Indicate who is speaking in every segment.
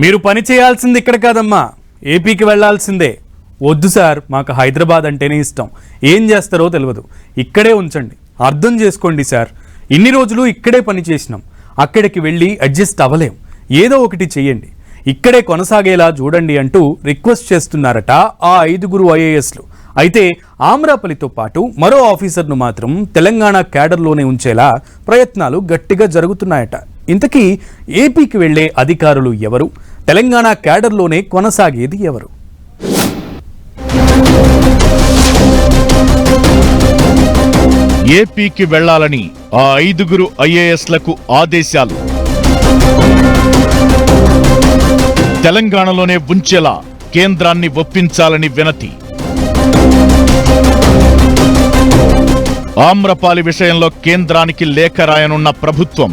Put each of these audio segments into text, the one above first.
Speaker 1: మీరు పని చేయాల్సింది ఇక్కడ కాదమ్మా, ఏపీకి వెళ్లాల్సిందే. వద్దు సార్, మాకు హైదరాబాద్ అంటేనే ఇష్టం, ఏం చేస్తారో తెలియదు, ఇక్కడే ఉంచండి, అర్థం చేసుకోండి సార్. ఇన్ని రోజులు ఇక్కడే పని చేసినాం, అక్కడికి వెళ్ళి అడ్జస్ట్ అవ్వలేం, ఏదో ఒకటి చెయ్యండి, ఇక్కడే కొనసాగేలా చూడండి అంటూ రిక్వెస్ట్ చేస్తున్నారట ఆ 5 ఐఏఎస్లు. అయితే ఆమ్రాపల్లితో పాటు మరో ఆఫీసర్ను మాత్రం తెలంగాణ క్యాడర్లోనే ఉంచేలా ప్రయత్నాలు గట్టిగా జరుగుతున్నాయట. ఇంతకీ ఏపీకి వెళ్లే అధికారులు ఎవరు? తెలంగాణ క్యాడర్లోనే కొనసాగేది ఎవరు?
Speaker 2: ఏపీకి వెళ్లాలని ఆ 5 ఐఏఎస్లకు ఆదేశాలు. తెలంగాణలోనే ఉంచేలా కేంద్రాన్ని ఒప్పించాలని వినతి. ఆమ్రపాలి విషయంలో కేంద్రానికి లేఖ రాయనున్న ప్రభుత్వం.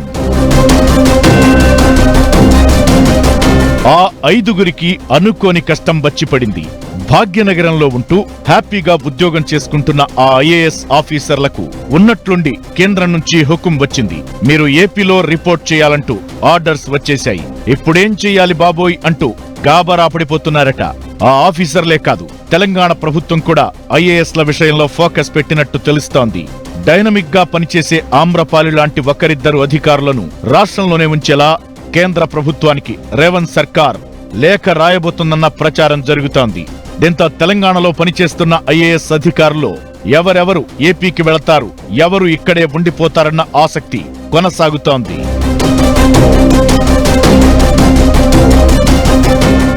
Speaker 2: ఆ 5 అనుకోని కష్టం వచ్చిపడింది. భాగ్యనగరంలో ఉంటూ హ్యాపీగా ఉద్యోగం చేసుకుంటున్న ఆ ఐఏఎస్ ఆఫీసర్లకు ఉన్నట్లుండి కేంద్రం నుంచి హుకుం వచ్చింది. మీరు ఏపీలో రిపోర్ట్ చేయాలంటూ ఆర్డర్స్ వచ్చేశాయి. ఇప్పుడేం చెయ్యాలి బాబోయ్ అంటూ గాబరా పడిపోతున్నారట. ఆ ఆఫీసర్లే కాదు, తెలంగాణ ప్రభుత్వం కూడా ఐఏఎస్ల విషయంలో ఫోకస్ పెట్టినట్టు తెలుస్తోంది. డైనమిక్ గా పనిచేసే ఆమ్రపాలి లాంటి ఒకరిద్దరు అధికారులను రాష్ట్రంలోనే ఉంచేలా కేంద్ర ప్రభుత్వానికి రేవంత్ సర్కార్ లేఖ రాయబోతుందన్న ప్రచారం జరుగుతోంది. దీంతో తెలంగాణలో పనిచేస్తున్న ఐఏఎస్ అధికారులు ఎవరెవరు ఏపీకి వెళతారు, ఎవరు ఇక్కడే ఉండిపోతారన్న ఆసక్తి కొనసాగుతోంది.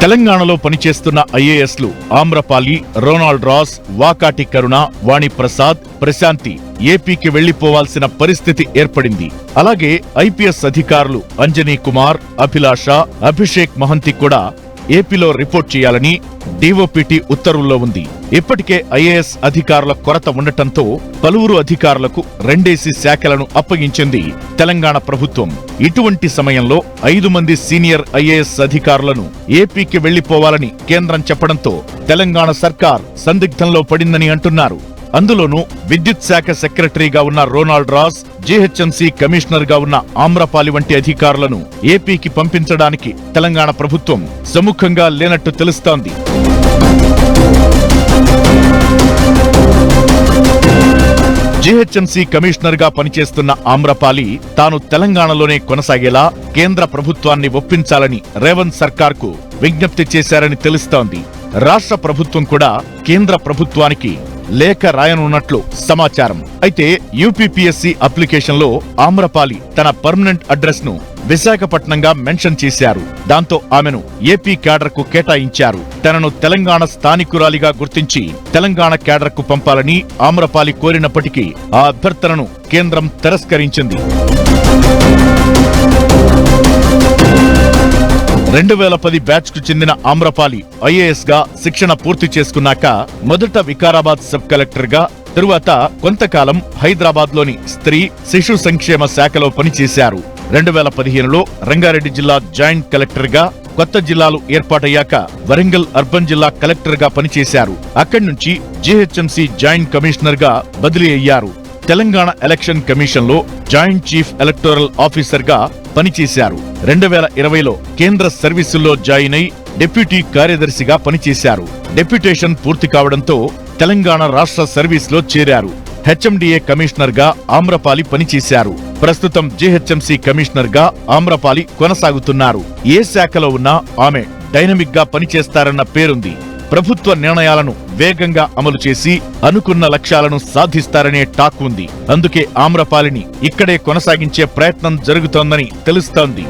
Speaker 2: తెలంగాణలో పనిచేస్తున్న ఐఏఎస్లు ఆమ్రపాలి, రోనాల్డ్ రాస్, వాకాటి కరుణ, వాణి ప్రసాద్, ప్రశాంతి ఏపీకి వెళ్లిపోవాల్సిన పరిస్థితి ఏర్పడింది. అలాగే ఐపీఎస్ అధికారులు అంజనీ కుమార్, అభిలాష, అభిషేక్ మహంతి కూడా ఏపీలో రిపోర్ట్ చేయాలని డిఓపిటి ఉత్తర్వుల్లో ఉంది. ఇప్పటికే ఐఏఎస్ అధికారుల కొరత ఉండటంతో పలువురు అధికారులకు 2 శాఖలను అప్పగించింది తెలంగాణ ప్రభుత్వం. ఇటువంటి సమయంలో 5 మంది సీనియర్ ఐఏఎస్ అధికారులను ఏపీకి వెళ్లిపోవాలని కేంద్రం చెప్పడంతో తెలంగాణ సర్కార్ సందిగ్ధంలో పడిందని అంటున్నారు. అందులోనూ విద్యుత్ శాఖ సెక్రటరీగా ఉన్న రోనాల్డ్ రాస్, జీహెచ్ఎంసీ కమిషనర్ గా ఉన్న ఆమ్రపాలి వంటి అధికారులను ఏపీకి పంపించడానికి తెలంగాణ ప్రభుత్వం సముఖంగా లేనట్టు తెలుస్తోంది. జీహెచ్ఎంసీ కమిషనర్ గా పనిచేస్తున్న ఆమ్రపాలి తాను తెలంగాణలోనే కొనసాగేలా కేంద్ర ప్రభుత్వాన్ని ఒప్పించాలని రేవంత్ సర్కార్ కు విజ్ఞప్తి చేశారని తెలుస్తోంది. రాష్ట్ర ప్రభుత్వం కూడా కేంద్ర ప్రభుత్వానికి లేఖ రాయనున్నట్లు సమాచారం. అయితే యూపీపీఎస్సీ అప్లికేషన్ లో ఆమ్రపాలి తన పర్మనెంట్ అడ్రస్ ను విశాఖపట్నంగా మెన్షన్ చేశారు. దాంతో ఆమెను ఏపీ క్యాడర్ కు కేటాయించారు. తనను తెలంగాణ స్థానికురాలిగా గుర్తించి తెలంగాణ క్యాడర్ కు పంపాలని ఆమ్రపాలి కోరినప్పటికీ ఆ అభ్యర్థనను కేంద్రం తిరస్కరించింది. 2010 బ్యాచ్ కు చెందిన ఆమ్రపాలి ఐఏఎస్ గా శిక్షణ పూర్తి చేసుకున్నాక మొదట వికారాబాద్ సబ్ కలెక్టర్ గా, తరువాత కొంతకాలం హైదరాబాద్ లోని స్త్రీ శిశు సంక్షేమ శాఖలో పనిచేశారు. 2015లో రంగారెడ్డి జిల్లా జాయింట్ కలెక్టర్ గా, కొత్త జిల్లాలు ఏర్పాటయ్యాక వరంగల్ అర్బన్ జిల్లా కలెక్టర్ గా పనిచేశారు. అక్కడి నుంచి జీహెచ్ఎంసీ జాయింట్ కమిషనర్ గా బదిలీ అయ్యారు. తెలంగాణ ఎలక్షన్ కమిషన్ లో జాయింట్ చీఫ్ ఎలక్టోరల్ ఆఫీసర్ గా పనిచేశారు. 2020లో కేంద్ర సర్వీసుల్లో జాయిన్ అయి డిప్యూటీ కార్యదర్శిగా పనిచేశారు. డెప్యుటేషన్ పూర్తి కావడంతో తెలంగాణ రాష్ట్ర సర్వీస్ లో చేరారు. హెచ్ఎండిఏ కమిషనర్ గా ఆమ్రపాలి పనిచేశారు. ప్రస్తుతం జీహెచ్ఎంసీ కమిషనర్ గా ఆమ్రపాలి కొనసాగుతున్నారు. ఏ శాఖలో ఉన్నా ఆమె డైనమిక్ గా పనిచేస్తారన్న పేరుంది. ప్రభుత్వ నిర్ణయాలను వేగంగా అమలు చేసి అనుకున్న లక్ష్యాలను సాధిస్తారనే టాక్ ఉంది. అందుకే ఆమ్రపాలిని ఇక్కడే కొనసాగించే ప్రయత్నం జరుగుతోందని తెలుస్తోంది.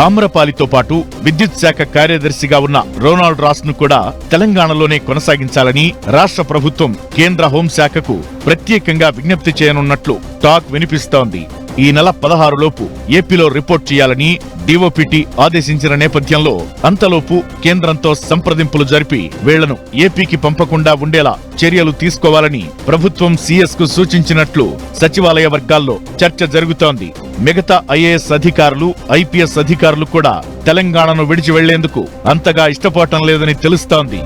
Speaker 2: ఆమ్రపాలితో పాటు విద్యుత్ శాఖ కార్యదర్శిగా ఉన్న రోనాల్డ్ రాస్ ను కూడా తెలంగాణలోనే కొనసాగించాలని రాష్ట్ర ప్రభుత్వం కేంద్ర హోంశాఖకు ప్రత్యేకంగా విజ్ఞప్తి చేయనున్నట్లు టాక్ వినిపిస్తోంది. ఈ నెల 16 లోపు ఏపీలో రిపోర్ట్ చేయాలని డిఓపిటి ఆదేశించిన నేపథ్యంలో అంతలోపు కేంద్రంతో సంప్రదింపులు జరిపి వీళ్లను ఏపీకి పంపకుండా ఉండేలా చర్యలు తీసుకోవాలని ప్రభుత్వం సీఎస్ కు సూచించినట్లు సచివాలయ వర్గాల్లో చర్చ జరుగుతోంది. మిగతా ఐఏఎస్ అధికారులు, ఐపీఎస్ అధికారులు కూడా తెలంగాణను విడిచి వెళ్లేందుకు అంతగా ఇష్టపడటం లేదని తెలుస్తోంది.